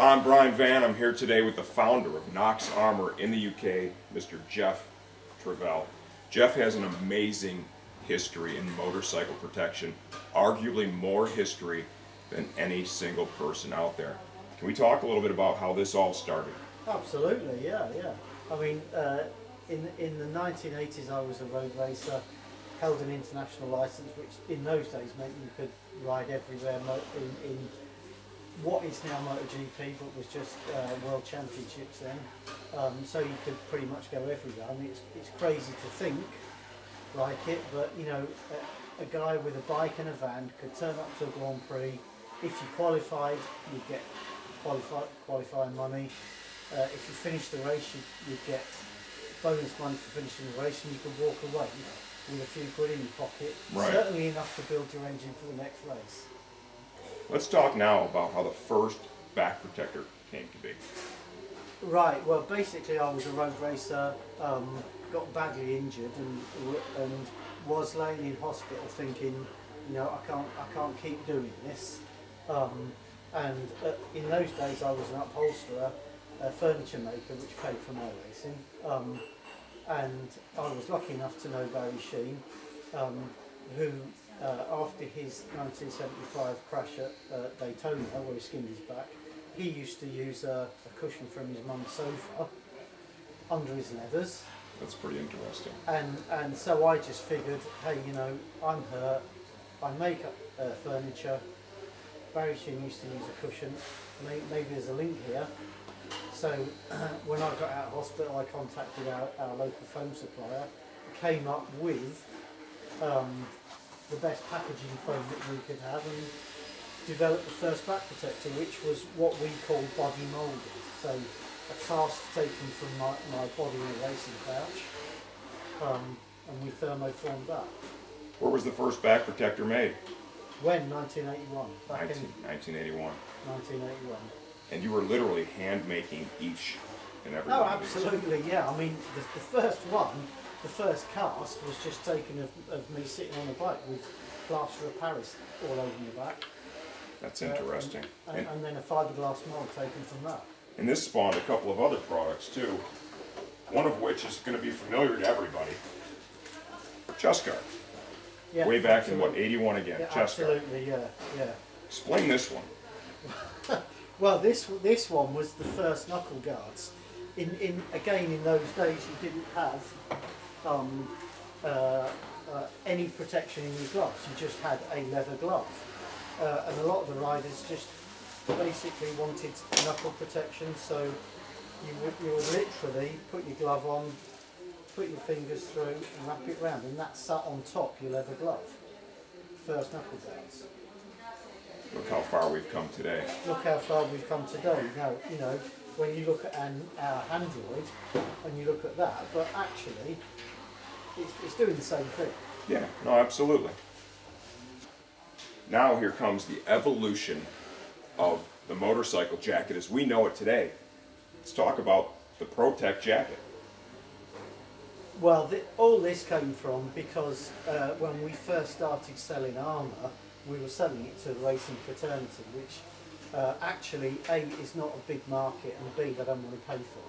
I'm Brian Van. I'm here today with the founder of Knox Armor in the UK, Mr. Geoff Travell. Geoff has an amazing history in motorcycle protection, arguably more history than any single person out there. Can we talk a little bit about how this all started? Absolutely, yeah. I mean, in the 1980s I was a road racer, held an international license, which in those days meant you could ride everywhere in what is now MotoGP, but was just World Championships then. So you could pretty much go everywhere. I mean, it's crazy to think like it, but you know, a guy with a bike and a van could turn up to a Grand Prix. If you qualified, you'd get qualifying money. If you finished the race, you'd get bonus money for finishing the race, and you could walk away with a few quid in your pocket. Right. Certainly enough to build your engine for the next race. Let's talk now about how the first back protector came to be. Right, well basically I was a road racer, got badly injured and was laying in hospital thinking, you know, I can't keep doing this. In those days I was an upholsterer, a furniture maker, which paid for my racing. And I was lucky enough to know Barry Sheen, who after his 1975 crash at Daytona, where he skinned his back, he used to use a cushion from his mum's sofa under his leathers. That's pretty interesting. And so I just figured, hey, you know, I'm hurt, I make furniture, Barry Sheen used to use a cushion, maybe there's a link here. So when I got out of hospital, I contacted our local foam supplier, came up with the best packaging foam that we could have, and developed the first back protector, which was what we call body moulded. So a cast taken from my body in a racing pouch, and we thermoformed that. Where was the first back protector made? When? 1981. Back 1981. 1981. And you were literally hand making each and every Oh, one of these. absolutely, yeah. I mean, the first one, the first cast was just taken of me sitting on a bike with plaster of Paris all over my back. That's interesting. And then a fiberglass mold taken from that. And this spawned a couple of other products too, one of which is going to be familiar to everybody. Chestguard. Yeah, Way back absolutely. in what, 81 again, Yeah, Chestguard. absolutely, yeah. Explain this one. Well, this one was the first knuckle guards. In those days you didn't have any protection in your gloves. You just had a leather glove, and a lot of the riders just basically wanted knuckle protection. So you would literally put your glove on, put your fingers through, and wrap it round, and that sat on top your leather glove. First knuckle guards. Look how far we've come today. Look how far we've come today. Now, you know, when you look at our Android and you look at that, but actually it's doing the same thing. Yeah, no, absolutely. Now here comes the evolution of the motorcycle jacket as we know it today. Let's talk about the Protec Jacket. Well, all this came from because when we first started selling armour, we were selling it to the racing fraternity, which actually A, is not a big market, and B, they don't want to pay for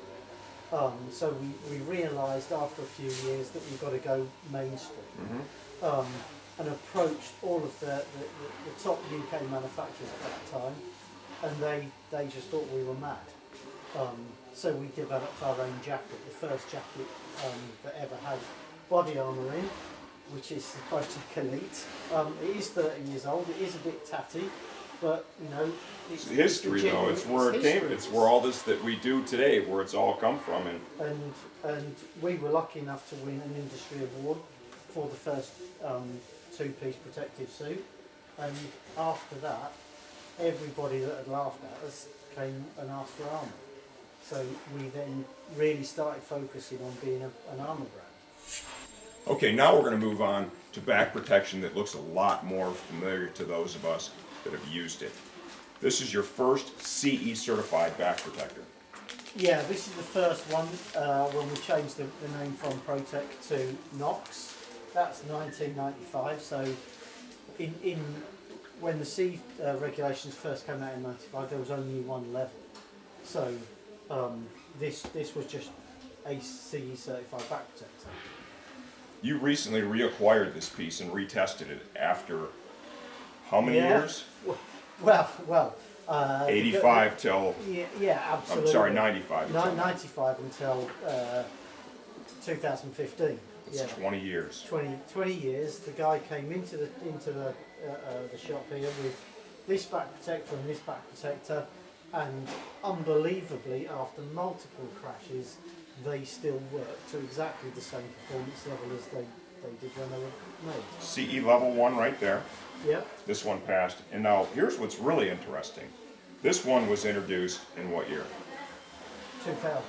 it. So we realised after a few years that we've got to go mainstream, and approached all of the top UK manufacturers at that time, and they just thought we were mad. So we developed our own jacket, the first jacket that ever had body armour in, which is the Pro-Tek Elite. It is 30 years old, it is a bit tatty, but you know, It's history though, it's where it came, it's where all this that we do today, where it's all come from. And we were lucky enough to win an industry award for the first two-piece protective suit, and after that, everybody that had laughed at us came and asked for armour. So we then really started focusing on being an armour brand. Okay, now we're going to move on to back protection that looks a lot more familiar to those of us that have used it. This is your first CE certified back protector. Yeah, this is the first one when we changed the name from Protec to Knox. That's 1995, so when the C regulations first came out in 95, there was only one level. So this was just a CE certified back protector. You recently reacquired this piece and retested it after how many years? Well. 85 till, Yeah, absolutely. I'm sorry, 95. 95 until 2015. It's 20 years. 20 years. The guy came into the shop here with this back protector and this back protector, and unbelievably, after multiple crashes, they still work to exactly the same performance level as they did when they were made. CE level 1 right there. Yep. This one passed. And now here's what's really interesting. This one was introduced in what year? 2000.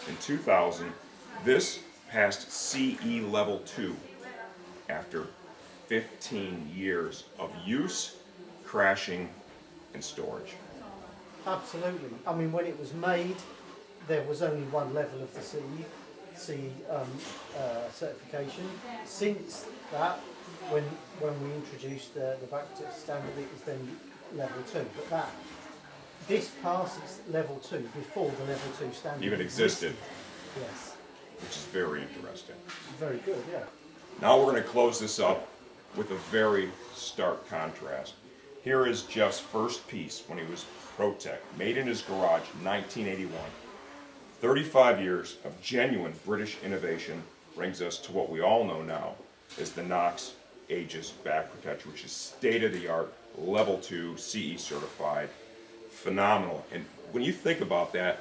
In 2000. This passed CE level 2 after 15 years of use, crashing, and storage. Absolutely. I mean, when it was made, there was only one level of the CE certification. Since that, when we introduced the back protector standard, it was then level 2. But this passes level 2 before the level 2 standard Even existed. Yes. Which is very interesting. Very good, yeah. Now we're going to close this up with a very stark contrast. Here is Geoff's first piece when he was Pro-Tek, made in his garage, 1981. 35 years of genuine British innovation brings us to what we all know now as the Knox Aegis back protector, which is state-of-the-art, level 2, CE certified, phenomenal. And when you think about that,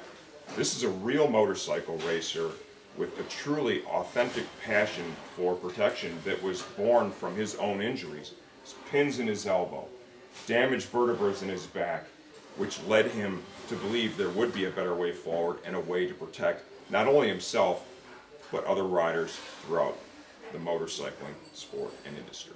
this is a real motorcycle racer with a truly authentic passion for protection that was born from his own injuries. His pins in his elbow, damaged vertebrae in his back, which led him to believe there would be a better way forward and a way to protect not only himself, but other riders throughout the motorcycling sport and industry.